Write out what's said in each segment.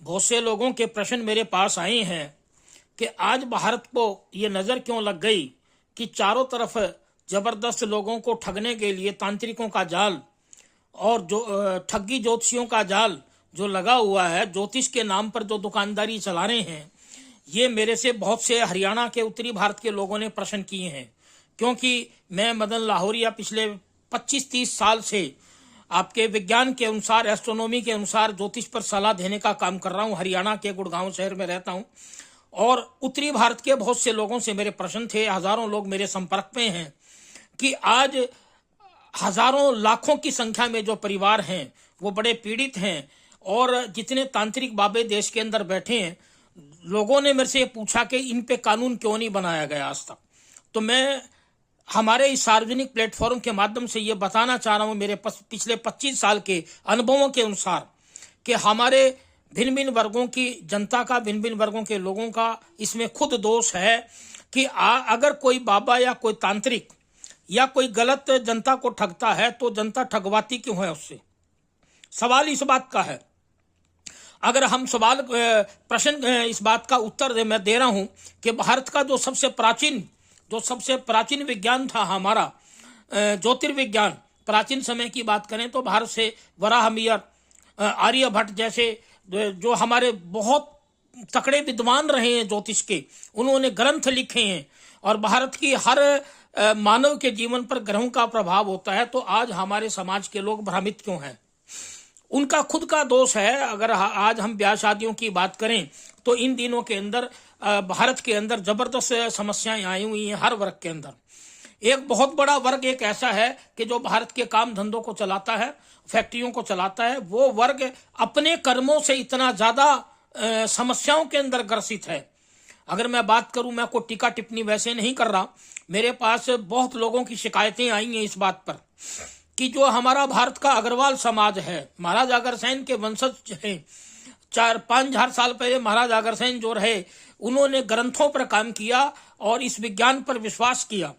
बहुत से लोगों के प्रश्न मेरे पास आए हैं कि आज भारत को ये नज़र क्यों लग गई कि चारों तरफ जबरदस्त लोगों को ठगने के लिए तांत्रिकों का जाल और जो ठगी ज्योतिषियों का जाल जो लगा हुआ है, ज्योतिष के नाम पर जो दुकानदारी चला रहे हैं। ये मेरे से बहुत से हरियाणा के उत्तरी भारत के लोगों ने प्रश्न किए हैं, क्योंकि मैं मदन लाहौरिया पिछले 25-30 साल से आपके विज्ञान के अनुसार, एस्ट्रोनॉमी के अनुसार ज्योतिष पर सलाह देने का काम कर रहा हूँ। हरियाणा के गुड़गांव शहर में रहता हूँ और उत्तरी भारत के बहुत से लोगों से मेरे प्रश्न थे। हजारों लोग मेरे संपर्क में हैं कि आज हजारों लाखों की संख्या में जो परिवार हैं वो बड़े पीड़ित हैं और जितने तांत्रिक बाबे देश के अंदर बैठे हैं, लोगों ने मेरे से ये पूछा कि इन पे कानून क्यों नहीं बनाया गया आज तक। तो मैं हमारे इस सार्वजनिक प्लेटफॉर्म के माध्यम से ये बताना चाह रहा हूँ, मेरे पिछले 25 साल के अनुभवों के अनुसार, कि हमारे भिन्न भिन्न वर्गों की जनता का, भिन्न भिन्न वर्गों के लोगों का इसमें खुद दोष है कि अगर कोई बाबा या कोई तांत्रिक या कोई गलत जनता को ठगता है तो जनता ठगवाती क्यों है उससे। सवाल इस बात का है। अगर हम प्रश्न इस बात का उत्तर मैं दे रहा हूं कि भारत का जो सबसे प्राचीन विज्ञान था हमारा, ज्योतिर्विज्ञान, प्राचीन समय की बात करें तो भारत से वराहमिहिर, आर्यभट्ट जैसे जो हमारे बहुत तकड़े विद्वान रहे हैं ज्योतिष के, उन्होंने ग्रंथ लिखे हैं और भारत की हर मानव के जीवन पर ग्रहों का प्रभाव होता है। तो आज हमारे समाज के लोग भ्रमित क्यों हैं? उनका खुद का दोष है। अगर आज हम ब्याह शादियों की बात करें तो इन दिनों के अंदर भारत के अंदर जबरदस्त समस्याएं आई हुई हैं हर वर्ग के अंदर। एक बहुत बड़ा वर्ग एक ऐसा है कि जो भारत के काम धंधों को चलाता है, फैक्ट्रियों को चलाता है। वो वर्ग अपने कर्मों से इतना ज्यादा समस्याओं के अंदर ग्रसित है। अगर मैं बात करूं, मैं कोई टीका टिप्पणी वैसे नहीं कर रहा, मेरे पास बहुत लोगों की शिकायतें आई हैं इस बात पर कि जो हमारा भारत का अग्रवाल समाज है, महाराज अग्रसेन के वंशज हैं, 4-5 साल पहले महाराज अग्रसेन जो रहे, उन्होंने ग्रंथों पर काम किया और इस विज्ञान पर विश्वास किया।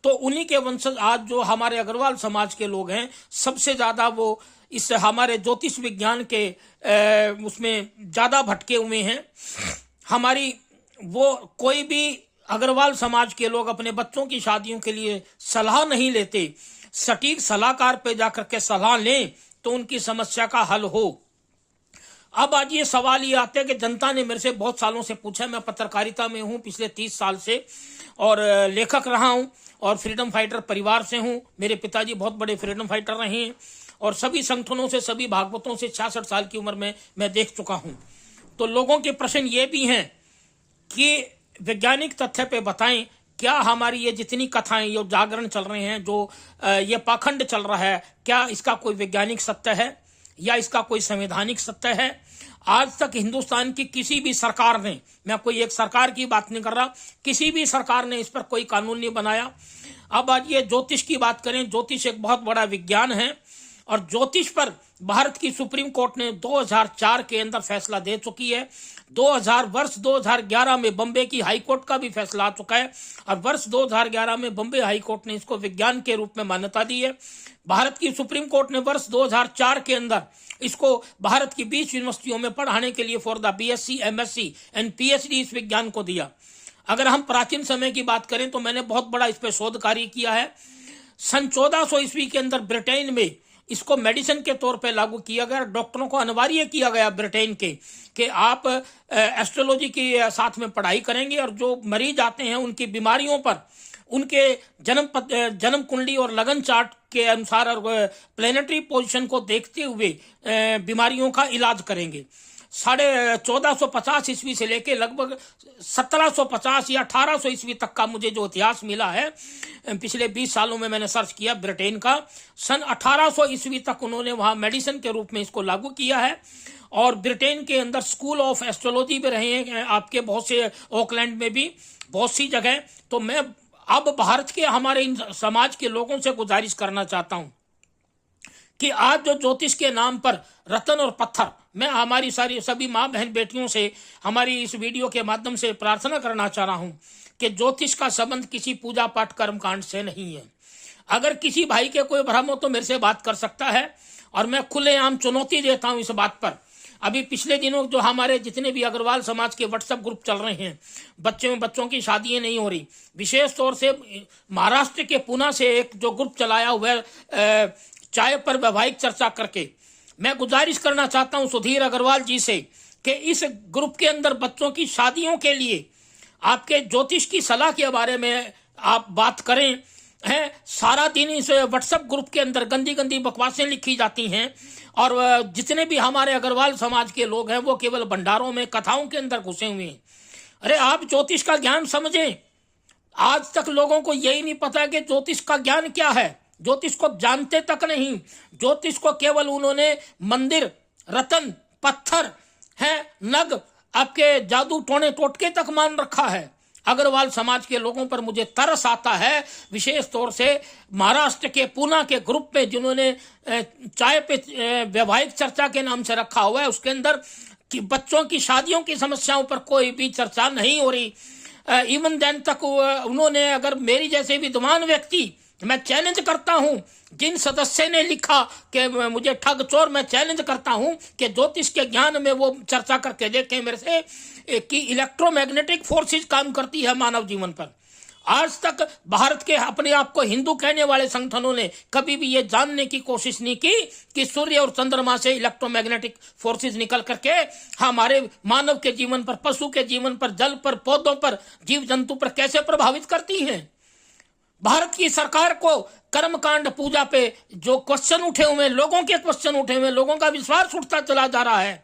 तो उन्हीं के वंशज आज जो हमारे अग्रवाल समाज के लोग हैं, सबसे ज्यादा वो इस हमारे ज्योतिष विज्ञान के उसमें ज्यादा भटके हुए हैं। हमारी वो कोई भी अग्रवाल समाज के लोग अपने बच्चों की शादियों के लिए सलाह नहीं लेते। सटीक सलाहकार पे जाकर के सलाह लें तो उनकी समस्या का हल हो। अब आज ये सवाल ये आते हैं कि जनता ने मेरे से बहुत सालों से पूछा। मैं पत्रकारिता में हूँ पिछले 30 साल से और लेखक रहा हूँ और फ्रीडम फाइटर परिवार से हूँ। मेरे पिताजी बहुत बड़े फ्रीडम फाइटर रहे हैं और सभी संगठनों से, सभी भागवतों से 66 साल की उम्र में मैं देख चुका हूँ। तो लोगों के प्रश्न ये भी हैं कि वैज्ञानिक तथ्य पे बताएं, क्या हमारी ये जितनी कथाएं, ये जागरण चल रहे हैं, जो ये पाखंड चल रहा है, क्या इसका कोई वैज्ञानिक सत्य है या इसका कोई संवैधानिक सत्य है? आज तक हिंदुस्तान की किसी भी सरकार ने, मैं कोई एक सरकार की बात नहीं कर रहा, किसी भी सरकार ने इस पर कोई कानून नहीं बनाया। अब आज ये ज्योतिष की बात करें, ज्योतिष एक बहुत बड़ा विज्ञान है और ज्योतिष पर भारत की सुप्रीम कोर्ट ने 2004 के अंदर फैसला दे चुकी है। 2011 में बम्बे की हाई कोर्ट का भी फैसला आ चुका है और वर्ष 2011 में बम्बे हाई कोर्ट ने इसको विज्ञान के रूप में मान्यता दी है। भारत की सुप्रीम कोर्ट ने वर्ष 2004 के अंदर इसको भारत की 20 यूनिवर्सिटियों में पढ़ाने के लिए for the BSc, MSc and PhD इस विज्ञान को दिया। अगर हम प्राचीन समय की बात करें तो मैंने बहुत बड़ा इस पर शोध कार्य किया है। सन 1400 ईस्वी के अंदर ब्रिटेन में इसको मेडिसिन के तौर पे लागू किया गया। डॉक्टरों को अनिवार्य किया गया ब्रिटेन के कि आप एस्ट्रोलॉजी के साथ में पढ़ाई करेंगे और जो मरीज आते हैं उनकी बीमारियों पर उनके जन्म कुंडली और लगन चार्ट के अनुसार और प्लेनेटरी पोजीशन को देखते हुए बीमारियों का इलाज करेंगे। 1450 ईस्वी से लेके लगभग 1750 या 1800 ईस्वी तक का मुझे जो इतिहास मिला है, पिछले 20 सालों में मैंने सर्च किया ब्रिटेन का, सन 1800 ईस्वी तक उन्होंने वहां मेडिसिन के रूप में इसको लागू किया है। और ब्रिटेन के अंदर स्कूल ऑफ एस्ट्रोलॉजी भी रहे हैं आपके बहुत से, ऑकलैंड में भी बहुत सी जगह। तो मैं अब भारत के हमारे इन समाज के लोगों से गुजारिश करना चाहता हूं कि आज जो ज्योतिष के नाम पर रतन और पत्थर, मैं हमारी सभी माँ बहन बेटियों से हमारी इस वीडियो के माध्यम से प्रार्थना करना चाह रहा हूं कि ज्योतिष का संबंध किसी पूजा पाठ कर्मकांड से नहीं है। अगर किसी भाई के कोई भ्रम हो तो मेरे से बात कर सकता है और मैं खुलेआम चुनौती देता हूं इस बात पर। अभी पिछले दिनों जो हमारे जितने भी अग्रवाल समाज के व्हाट्सएप ग्रुप चल रहे हैं, बच्चों की शादियां नहीं हो रही, विशेष तौर से महाराष्ट्र के पुणे से एक जो ग्रुप चलाया हुआ है चाय पर वैवाहिक चर्चा करके, मैं गुजारिश करना चाहता हूं सुधीर अग्रवाल जी से कि इस ग्रुप के अंदर बच्चों की शादियों के लिए आपके ज्योतिष की सलाह के बारे में आप बात करें। है सारा दिन इस व्हाट्सएप ग्रुप के अंदर गंदी गंदी बकवासें लिखी जाती हैं और जितने भी हमारे अग्रवाल समाज के लोग हैं वो केवल भंडारों में कथाओं के अंदर घुसे हुए हैं। अरे आप ज्योतिष का ज्ञान समझें। आज तक लोगों को यही नहीं पता कि ज्योतिष का ज्ञान क्या है, ज्योतिष को जानते तक नहीं। ज्योतिष को केवल उन्होंने मंदिर, रतन, पत्थर है, नग, आपके जादू टोने टोटके तक मान रखा है। अग्रवाल समाज के लोगों पर मुझे तरस आता है, विशेष तौर से महाराष्ट्र के पुणे के ग्रुप पे जिन्होंने चाय पे वैवाहिक चर्चा के नाम से रखा हुआ है, उसके अंदर कि बच्चों की शादियों की समस्याओं पर कोई भी चर्चा नहीं हो रही। इवन देन तक उन्होंने, अगर मेरी जैसे विद्वान व्यक्ति, मैं चैलेंज करता हूं, जिन सदस्य ने लिखा कि मुझे ठग चोर, मैं चैलेंज करता हूं कि ज्योतिष के ज्ञान में वो चर्चा करके देखें मेरे से कि इलेक्ट्रोमैग्नेटिक फोर्सेस काम करती है मानव जीवन पर। आज तक भारत के अपने आप को हिंदू कहने वाले संगठनों ने कभी भी ये जानने की कोशिश नहीं की कि सूर्य और चंद्रमा से इलेक्ट्रोमैग्नेटिक फोर्सेस निकल करके हमारे मानव के जीवन पर, पशु के जीवन पर, जल पर, पौधों पर, जीव जंतु पर कैसे प्रभावित करती हैं। भारत की सरकार को कर्मकांड पूजा पे जो क्वेश्चन उठे हुए, लोगों के क्वेश्चन उठे हुए, लोगों का विश्वास उठता चला जा रहा है,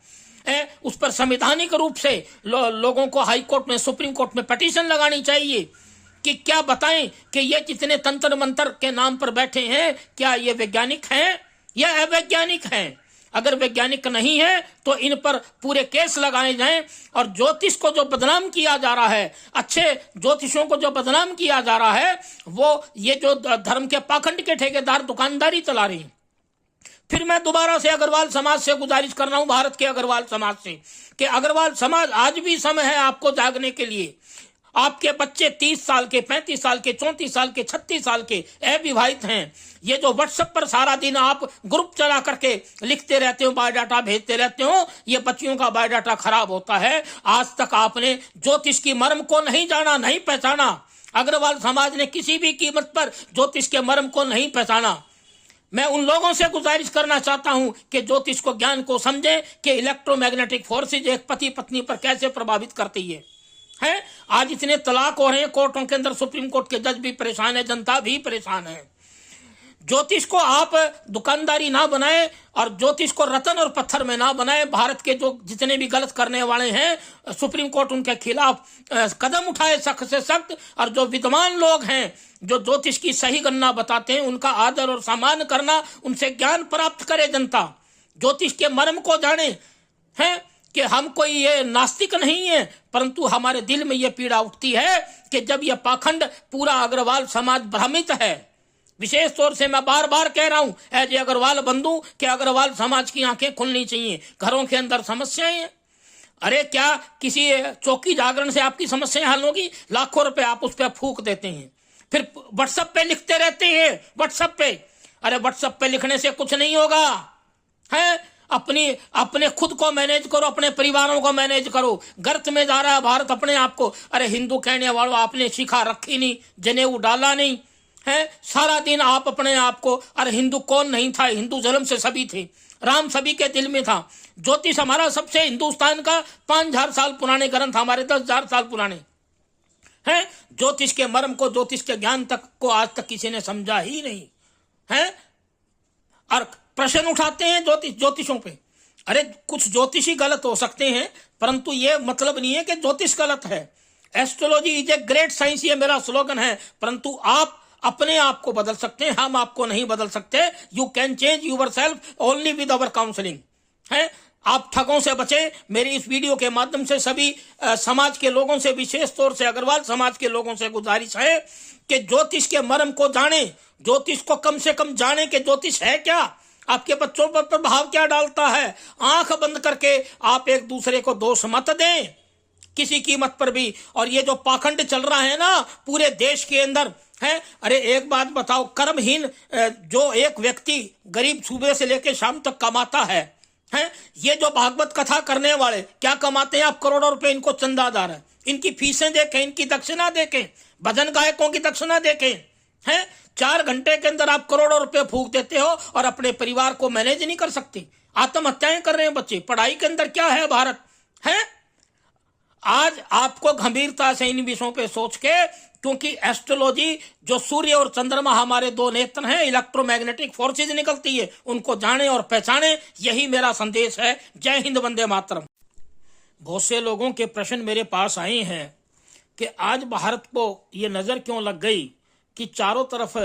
उस पर संवैधानिक रूप से लोगों को हाई कोर्ट में, सुप्रीम कोर्ट में पिटीशन लगानी चाहिए कि क्या बताएं कि ये जितने तंत्र मंत्र के नाम पर बैठे हैं, क्या ये वैज्ञानिक हैं या अवैज्ञानिक हैं। अगर वैज्ञानिक नहीं है तो इन पर पूरे केस लगाए जाएं। और ज्योतिष को जो बदनाम किया जा रहा है, अच्छे ज्योतिषों को जो बदनाम किया जा रहा है, वो ये जो धर्म के पाखंड के ठेकेदार दुकानदारी चला रहे हैं। फिर मैं दोबारा से अग्रवाल समाज से गुजारिश कर रहा हूं, भारत के अग्रवाल समाज से, कि अग्रवाल समाज आज भी समय है आपको जागने के लिए। आपके बच्चे 30 साल के, 35 साल के, 34 साल के, 36 साल के अविवाहित हैं। ये जो व्हाट्सएप पर सारा दिन आप ग्रुप चला करके लिखते रहते हो, बायोडाटा भेजते रहते हो, ये बच्चियों का बायोडाटा खराब होता है। आज तक आपने ज्योतिष की मर्म को नहीं जाना, नहीं पहचाना। अग्रवाल समाज ने किसी भी कीमत पर ज्योतिष के मर्म को नहीं पहचाना। मैं उन लोगों से गुजारिश करना चाहता हूं कि ज्योतिष को, ज्ञान को समझें कि इलेक्ट्रोमैग्नेटिक फोर्सेज एक पति पत्नी पर कैसे प्रभावित करती है। आज इतने तलाक हो रहे हैं कोर्टों के अंदर, सुप्रीम कोर्ट के जज भी परेशान है, जनता भी परेशान है। ज्योतिष को आप दुकानदारी ना बनाए और ज्योतिष को रतन और पत्थर में ना बनाए। भारत के जो जितने भी गलत करने वाले हैं, सुप्रीम कोर्ट उनके खिलाफ कदम उठाए सख्त से सख्त। और जो विद्वान लोग हैं, जो ज्योतिष की सही गणना बताते हैं, उनका आदर और सम्मान करना, उनसे ज्ञान प्राप्त करे जनता, ज्योतिष के मर्म को जाने। हैं कि हम कोई ये नास्तिक नहीं है, परंतु हमारे दिल में ये पीड़ा उठती है कि जब ये पाखंड पूरा अग्रवाल समाज भ्रमित है। विशेष तौर से मैं बार बार कह रहा हूं एज अग्रवाल बंधु कि अग्रवाल समाज की आंखें खुलनी चाहिए। घरों के अंदर समस्याएं हैं। अरे क्या किसी चौकी जागरण से आपकी समस्याएं हल होगी? लाखों रुपए आप उस पर फूक देते हैं, फिर व्हाट्सएप पे लिखते रहते हैं। व्हाट्सएप पे, अरे व्हाट्सएप पे लिखने से कुछ नहीं होगा। है अपने खुद को मैनेज करो, अपने परिवारों को मैनेज करो। गर्त में जा रहा है भारत अपने आप को। अरे हिंदू कहने वालों, आपने शिखा रखी नहीं, जनेऊ डाला नहीं है। सारा दिन आप अपने आप को, अरे हिंदू कौन नहीं था, हिंदू जन्म से सभी थे, राम सभी के दिल में था। ज्योतिष हमारा सबसे हिंदुस्तान का 5000 साल पुराने ग्रंथ, हमारे 10,000 साल पुराने हैं। ज्योतिष के मर्म को, ज्योतिष के ज्ञान तक को आज तक किसी ने समझा ही नहीं है। और प्रश्न उठाते हैं ज्योतिषों पे। अरे कुछ ज्योतिषी गलत हो सकते हैं, परंतु ये मतलब नहीं है कि ज्योतिष गलत है। Astrology is a great science, ये मेरा स्लोगन है। परंतु आप अपने आप को बदल सकते हैं, हम आपको नहीं बदल सकते। You can change yourself only with our counselling. है आप ठगों से बचे। मेरी इस वीडियो के माध्यम से सभी समाज के लोगों से, विशेष तौर से अग्रवाल समाज के लोगों से गुजारिश है कि ज्योतिष के मर्म को जाने, ज्योतिष को कम से कम जाने कि ज्योतिष है क्या, आपके बच्चों पर प्रभाव क्या डालता है। आंख बंद करके आप एक दूसरे को दोष मत दें किसी कीमत पर भी। और ये जो पाखंड चल रहा है ना पूरे देश के अंदर है, अरे एक बात बताओ, कर्महीन जो एक व्यक्ति गरीब सुबह से लेकर शाम तक कमाता है, हैं? ये जो भागवत कथा करने वाले क्या कमाते हैं? आप करोड़ों रुपए इनको चंदादार है, इनकी फीसें देखें, इनकी दक्षिणा देखें, भजन गायकों की दक्षिणा देखें। हैं? 4 घंटे के अंदर आप करोड़ों रुपए फूंक देते हो और अपने परिवार को मैनेज नहीं कर सकते। आत्महत्याएं कर रहे हैं बच्चे। पढ़ाई के अंदर क्या है भारत? है आज आपको गंभीरता से इन विषयों पे सोच के, क्योंकि एस्ट्रोलॉजी जो सूर्य और चंद्रमा हमारे 2 नेत्र हैं, इलेक्ट्रोमैग्नेटिक फोर्सेज निकलती है, उनको जाने और पहचाने, यही मेरा संदेश है। जय हिंद, वंदे मातरम। बहुत से लोगों के प्रश्न मेरे पास आए हैं कि आज भारत को ये नजर क्यों लग गई कि चारों तरफ